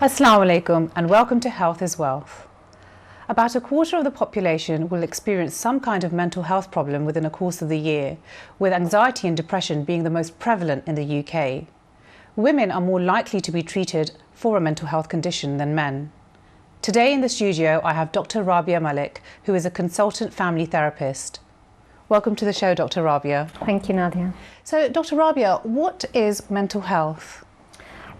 Assalamu alaikum and welcome to Health is Wealth. About a quarter of the population will experience some kind of mental health problem within a course of the year, with anxiety and depression being the most prevalent in the UK. Women are more likely to be treated for a mental health condition than men. Today in the studio I have Dr. Rabia Malik, who is a consultant family therapist. Welcome to the show, Dr. Rabia. Thank you, Nadia. So, Dr. Rabia, what is mental health?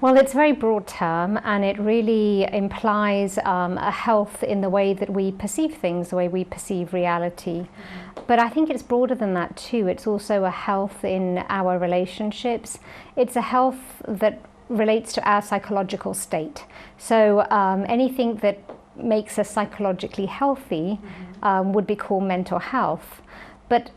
Well, it's a very broad term and it really implies a health in the way that we perceive things, the way we perceive reality. But I think it's broader than that too. It's also a health in our relationships. It's a health that relates to our psychological state. So anything that makes us psychologically healthy would be called mental health. But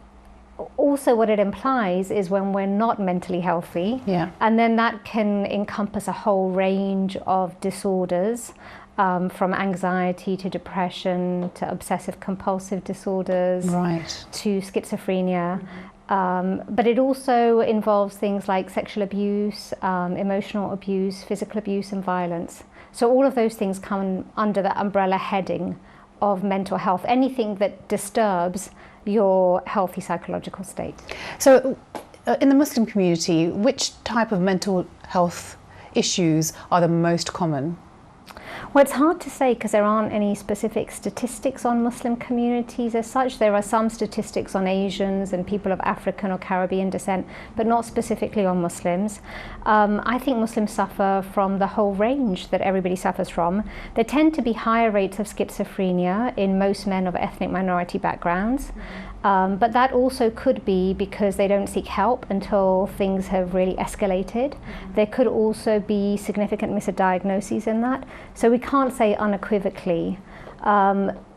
also what it implies is when we're not mentally healthy, and then that can encompass a whole range of disorders, from anxiety to depression to obsessive compulsive disorders, to schizophrenia. But it also involves things like sexual abuse, emotional abuse, physical abuse and violence. So all of those things come under the umbrella heading of mental health, anything that disturbs your healthy psychological state. So in the Muslim community, which type of mental health issues are the most common? Well, it's hard to say because there aren't any specific statistics on Muslim communities as such. There are some statistics on Asians and people of African or Caribbean descent, but not specifically on Muslims. I think Muslims suffer from the whole range that everybody suffers from. There tend to be higher rates of schizophrenia in most men of ethnic minority backgrounds. But that also could be because they don't seek help until things have really escalated. There could also be significant misdiagnoses in that. So we can't say unequivocally.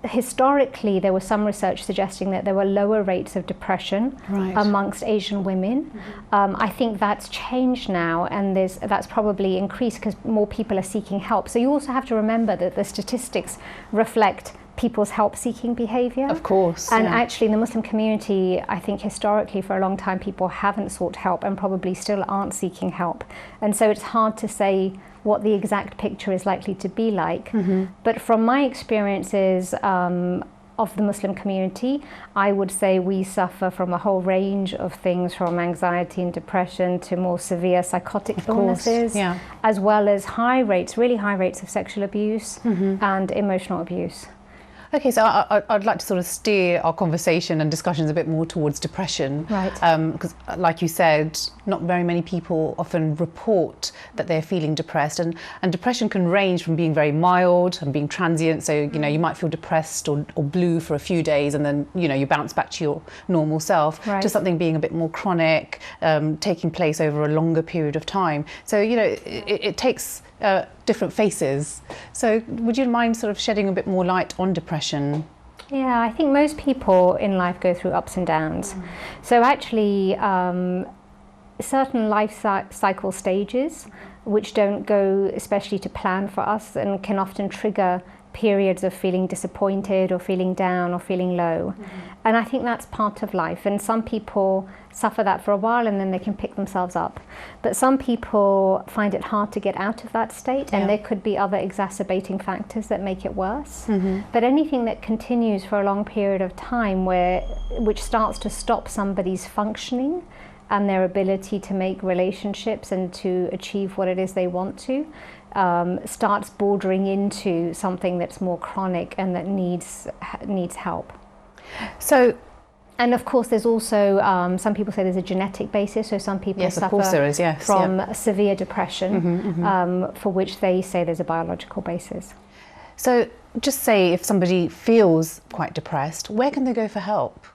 Historically, there was some research suggesting that there were lower rates of depression amongst Asian women. I think that's changed now, and that's probably increased because more people are seeking help. So you also have to remember that the statistics reflect people's help-seeking behaviour. Of course. And actually in the Muslim community, I think historically for a long time people haven't sought help and probably still aren't seeking help. And so it's hard to say what the exact picture is likely to be like. But from my experiences of the Muslim community, I would say we suffer from a whole range of things, from anxiety and depression to more severe psychotic illnesses, as well as really high rates of sexual abuse and emotional abuse. Okay, so I'd like to sort of steer our conversation and discussions a bit more towards depression. Because like you said, not very many people often report that they're feeling depressed. And depression can range from being very mild and being transient. So, you might feel depressed or blue for a few days and then, you bounce back to your normal self, to something being a bit more chronic, taking place over a longer period of time. So, it takes different faces. So would you mind sort of shedding a bit more light on depression? Yeah, I think most people in life go through ups and downs. So actually certain life cycle stages which don't go especially to plan for us and can often trigger periods of feeling disappointed or feeling down or feeling low. And I think that's part of life, and some people suffer that for a while and then they can pick themselves up. But some people find it hard to get out of that state, and there could be other exacerbating factors that make it worse. But anything that continues for a long period of time which starts to stop somebody's functioning and their ability to make relationships and to achieve what it is they want to, starts bordering into something that's more chronic and that needs help. So, and of course there's also, some people say there's a genetic basis, so some people suffer from severe depression, for which they say there's a biological basis. So just say if somebody feels quite depressed, where can they go for help?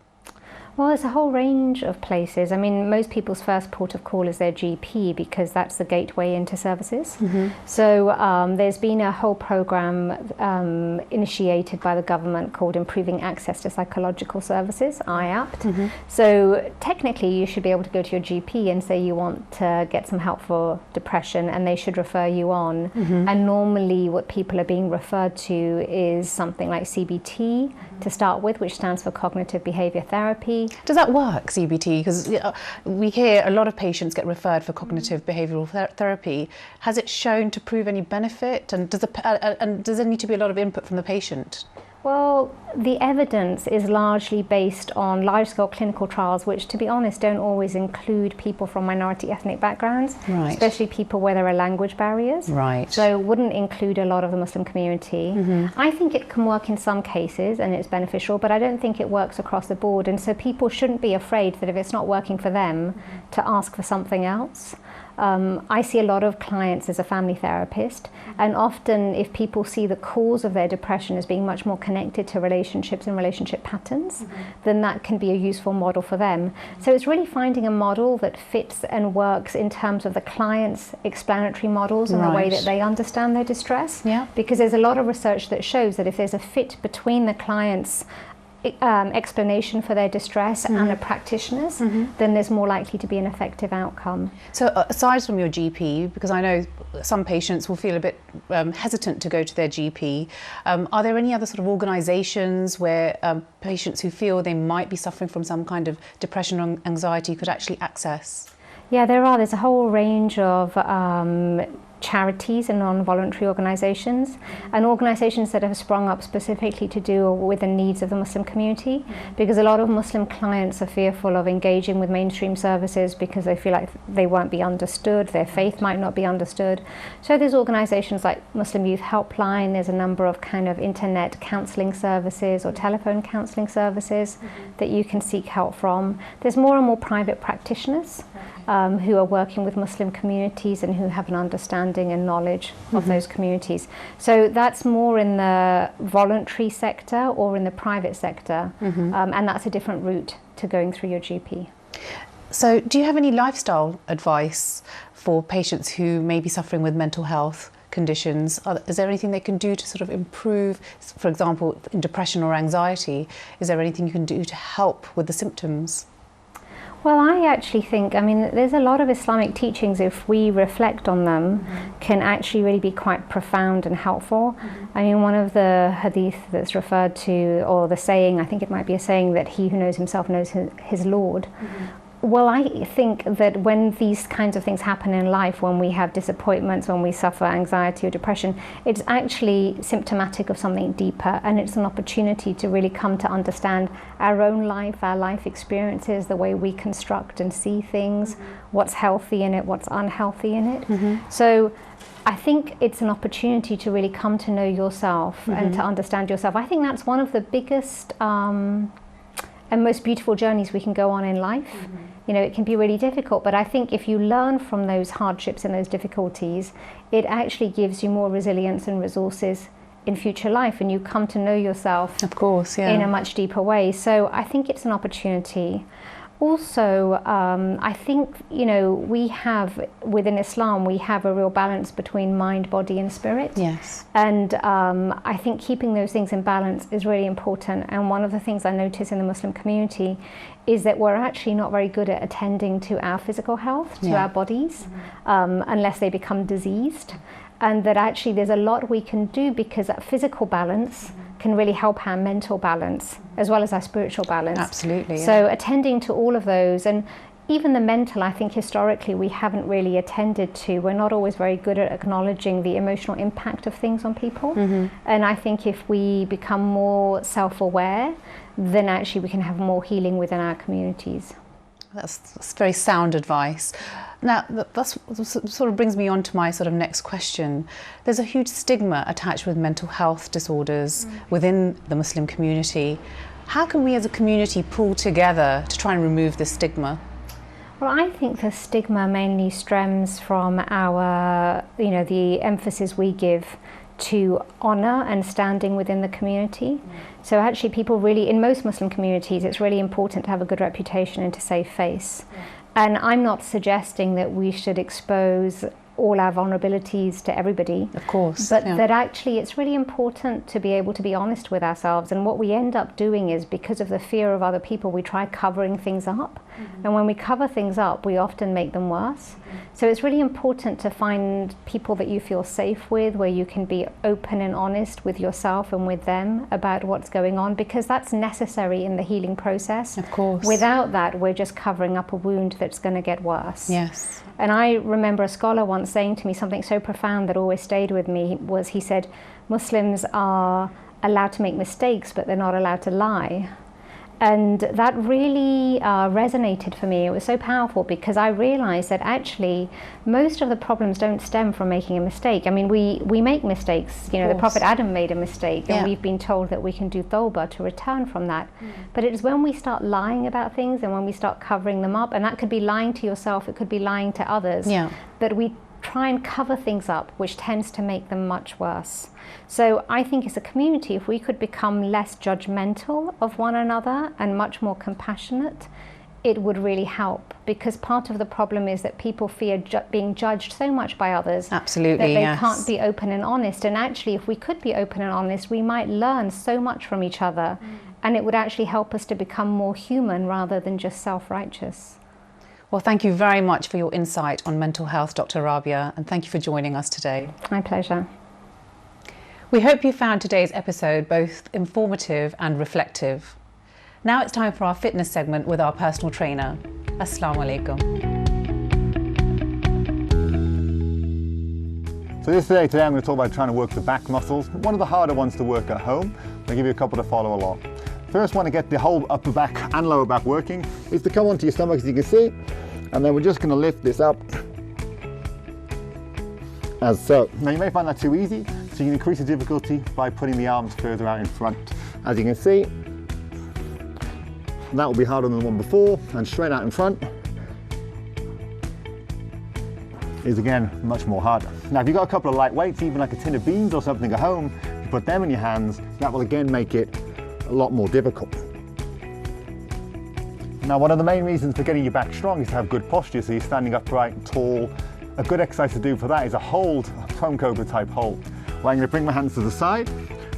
Well, there's a whole range of places. I mean, most people's first port of call is their GP because that's the gateway into services. So there's been a whole program initiated by the government called Improving Access to Psychological Services, IAPT. So technically you should be able to go to your GP and say you want to get some help for depression, and they should refer you on. And normally what people are being referred to is something like CBT to start with, which stands for cognitive behavior therapy. CBT. Does that work, CBT? Because we hear a lot of patients get referred for cognitive behavioural therapy. Has it shown to prove any benefit? And does there need to be a lot of input from the patient? Well, the evidence is largely based on large-scale clinical trials, which, to be honest, don't always include people from minority ethnic backgrounds, right. especially people where there are language barriers. Right. So wouldn't include a lot of the Muslim community. Mm-hmm. I think it can work in some cases and it's beneficial, but I don't think it works across the board. And so people shouldn't be afraid that if it's not working for them, to ask for something else. I see a lot of clients as a family therapist, and often if people see the cause of their depression as being much more connected to relationships and relationship patterns, then that can be a useful model for them. So it's really finding a model that fits and works in terms of the client's explanatory models and the way that they understand their distress. Yeah. Because there's a lot of research that shows that if there's a fit between the client's explanation for their distress and a practitioner's, then there's more likely to be an effective outcome. So aside from your GP, because I know some patients will feel a bit hesitant to go to their GP, are there any other sort of organisations where patients who feel they might be suffering from some kind of depression or anxiety could actually access? Yeah, there are. There's a whole range of charities and non-voluntary organisations, and organisations that have sprung up specifically to do with the needs of the Muslim community, because a lot of Muslim clients are fearful of engaging with mainstream services because they feel like they won't be understood, their faith might not be understood. So there's organisations like Muslim Youth Helpline, there's a number of kind of internet counselling services or telephone counselling services that you can seek help from. There's more and more private practitioners who are working with Muslim communities and who have an understanding and knowledge of those communities. So that's more in the voluntary sector or in the private sector, and that's a different route to going through your GP. So do you have any lifestyle advice for patients who may be suffering with mental health conditions? Is there anything they can do to sort of improve, for example, in depression or anxiety? Is there anything you can do to help with the symptoms? Well, I actually think, there's a lot of Islamic teachings, if we reflect on them, can actually really be quite profound and helpful. One of the hadith that's referred to, or the saying, I think it might be a saying, that he who knows himself knows his Lord. Well, I think that when these kinds of things happen in life, when we have disappointments, when we suffer anxiety or depression, it's actually symptomatic of something deeper, and it's an opportunity to really come to understand our own life, our life experiences, the way we construct and see things, what's healthy in it, what's unhealthy in it. So I think it's an opportunity to really come to know yourself and to understand yourself. I think that's one of the biggest and most beautiful journeys we can go on in life. It can be really difficult, but I think if you learn from those hardships and those difficulties, it actually gives you more resilience and resources in future life, and you come to know yourself, of course, in a much deeper way. So I think it's an opportunity. Also, I think, we have, within Islam, we have a real balance between mind, body and spirit. Yes. And I think keeping those things in balance is really important. And one of the things I notice in the Muslim community is that we're actually not very good at attending to our physical health, to our bodies, unless they become diseased. And that actually there's a lot we can do, because that physical balance can really help our mental balance as well as our spiritual balance. Absolutely. Yeah. So attending to all of those, and even the mental, I think historically we haven't really attended to. We're not always very good at acknowledging the emotional impact of things on people. And I think if we become more self-aware, then actually we can have more healing within our communities. That's very sound advice. Now, that's sort of brings me on to my sort of next question. There's a huge stigma attached with mental health disorders within the Muslim community. How can we as a community pull together to try and remove this stigma? Well, I think the stigma mainly stems from our, the emphasis we give to honour and standing within the community. So actually people really, in most Muslim communities, it's really important to have a good reputation and to save face. And I'm not suggesting that we should expose all our vulnerabilities to everybody. Of course. But that actually it's really important to be able to be honest with ourselves. And what we end up doing is, because of the fear of other people, we try covering things up. And when we cover things up, we often make them worse. So it's really important to find people that you feel safe with, where you can be open and honest with yourself and with them about what's going on, because that's necessary in the healing process. Of course. Without that, we're just covering up a wound that's going to get worse. Yes. And I remember a scholar once saying to me something so profound that always stayed with me, was he said, Muslims are allowed to make mistakes, but they're not allowed to lie. And that really resonated for me. It was so powerful, because I realized that actually most of the problems don't stem from making a mistake. I mean, we make mistakes. You know, the Prophet Adam made a mistake, and we've been told that we can do tawbah to return from that. But it's when we start lying about things and when we start covering them up, and that could be lying to yourself, it could be lying to others, that we try and cover things up, which tends to make them much worse. So I think as a community, if we could become less judgmental of one another and much more compassionate, it would really help, because part of the problem is that people fear being judged so much by others. Absolutely, that they can't be open and honest. And actually, if we could be open and honest, we might learn so much from each other, and it would actually help us to become more human rather than just self-righteous. Well, thank you very much for your insight on mental health, Dr. Rabia, and thank you for joining us today. My pleasure. We hope you found today's episode both informative and reflective. Now it's time for our fitness segment with our personal trainer. Assalamu alaikum. So today I'm going to talk about trying to work the back muscles, one of the harder ones to work at home. I'll give you a couple to follow along. First one to get the whole upper back and lower back working is to come onto your stomach, as you can see, and then we're just going to lift this up as so. Now you may find that too easy, so you can increase the difficulty by putting the arms further out in front. As you can see, that will be harder than the one before, and straight out in front is again much more harder. Now if you've got a couple of light weights, even like a tin of beans or something at home, you put them in your hands, that will again make it a lot more difficult. Now one of the main reasons for getting your back strong is to have good posture, so you're standing upright, tall. A good exercise to do for that is a hold, a prone cobra type hold. Well, I'm going to bring my hands to the side,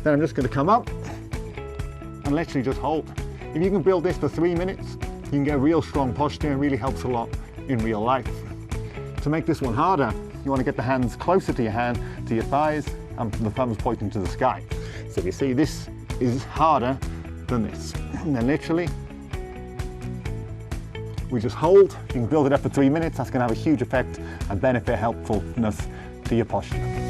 then I'm just going to come up and literally just hold. If you can build this for 3 minutes, you can get a real strong posture, and it really helps a lot in real life. To make this one harder, you want to get the hands closer to your thighs, and the thumbs pointing to the sky. So if you see, this is harder than this. And then literally, we just hold. You can build it up for 3 minutes. That's going to have a huge effect and benefit, helpfulness to your posture.